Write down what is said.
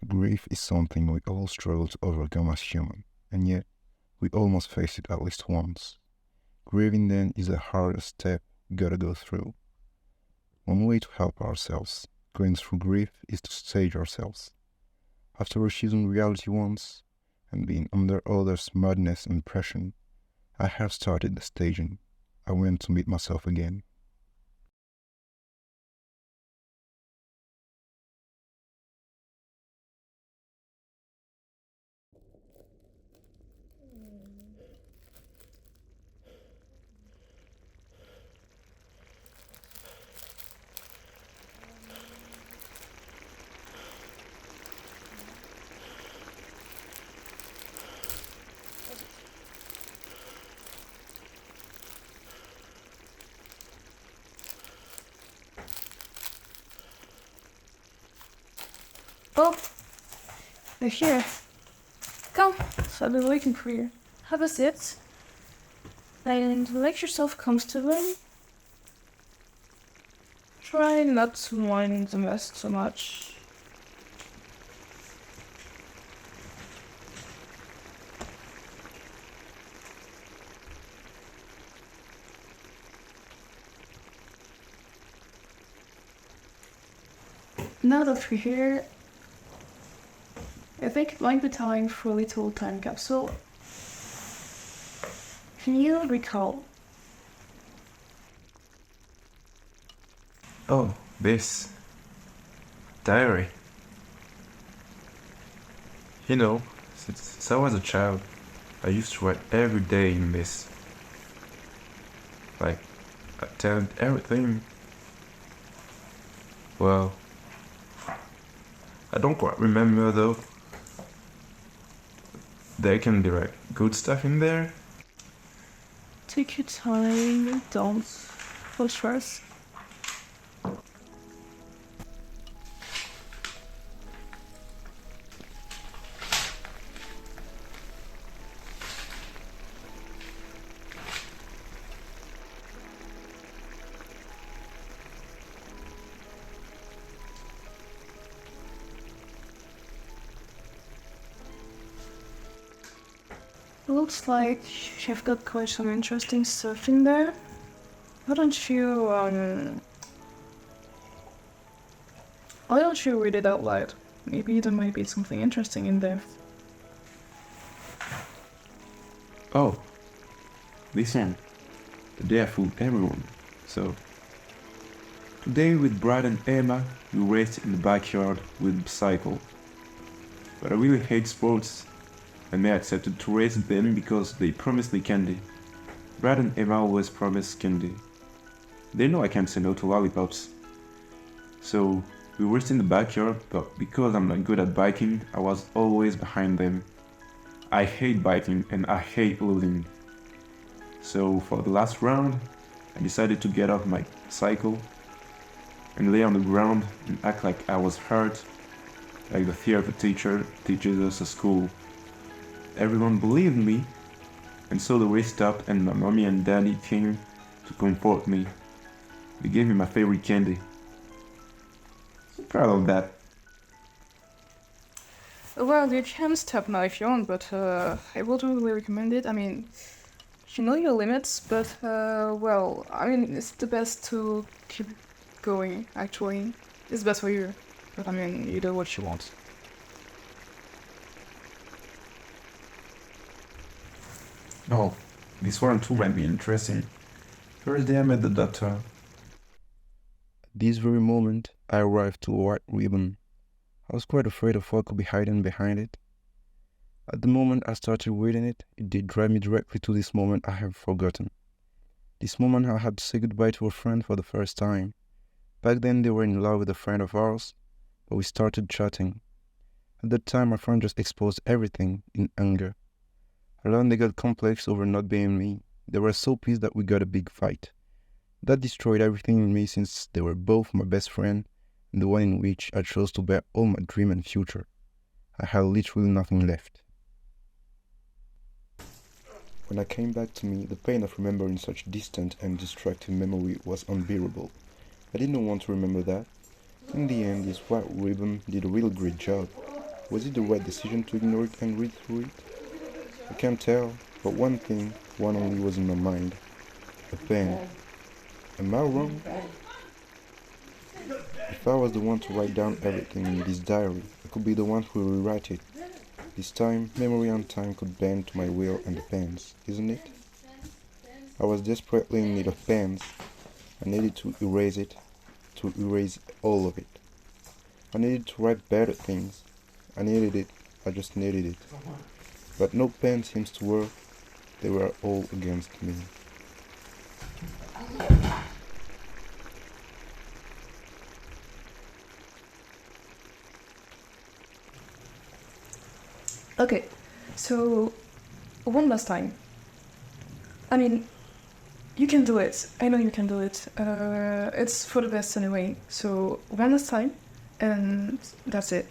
Grief is something we all struggle to overcome as human, and yet we all must face it at least once. Grieving then is the hardest step we gotta go through. One way to help ourselves going through grief is to stage ourselves. After refusing reality once and being under others' madness and pressure, I have started the staging. I went to meet myself again. Oh, they're here. Come, so I've been waiting for you. Have a sit. And make yourself comfortable. Try not to mind the mess too much. Now that we're here, I think it might be time for a little time capsule. Can you recall? Oh, this diary. You know, since I was a child, I used to write every day in this. Like, I tell everything. Well, I don't quite remember though. There can be like good stuff in there. Take your time, don't stress. Looks like you've got quite some interesting stuff in there. Why don't you, why don't you read it out loud? Maybe there might be something interesting in there. Oh, this one. The day I fooled everyone. So, today with Brad and Emma, we raced in the backyard with Cycle. But I really hate sports, and they accepted to race them because they promised me candy. Brad and Emma always promise candy. They know I can't say no to lollipops. So, we raced in the backyard, but because I'm not good at biking, I was always behind them. I hate biking and I hate losing. So for the last round, I decided to get off my cycle and lay on the ground and act like I was hurt, like the theater teacher teaches us at school. Everyone believed me, and so the race stopped and my mommy and daddy came to comfort me. They gave me my favorite candy. So proud of that. Well, you can stop now if you want, but I would really recommend it. I mean, you know your limits, but well, I mean, it's the best to keep going, actually. It's best for you. But I mean, you do what you want. Oh, this one too might be interesting. First day I met the doctor. At this very moment, I arrived to a white ribbon. I was quite afraid of what could be hiding behind it. At the moment I started reading it, it did drive me directly to this moment I have forgotten. This moment I had to say goodbye to a friend for the first time. Back then they were in love with a friend of ours, but we started chatting. At that time my friend just exposed everything in anger. I learned they got complex over not being me. They were so pissed that we got a big fight. That destroyed everything in me since they were both my best friend and the one in which I chose to bear all my dream and future. I had literally nothing left. When I came back to me, the pain of remembering such distant and destructive memory was unbearable. I didn't want to remember that. In the end, this white ribbon did a really great job. Was it the right decision to ignore it and read through it? I can't tell, but one thing, one only was in my mind. A pen. Am I wrong? If I was the one to write down everything in this diary, I could be the one who will rewrite it. This time, memory and time could bend to my will and the pens, isn't it? I was desperately in need of pens. I needed to erase all of it. I needed to write better things. I needed it, I just needed it. But no pen seems to work. They were all against me. Okay, so one last time. I mean, you can do it. I know you can do it. It's for the best anyway. So one last time, and that's it.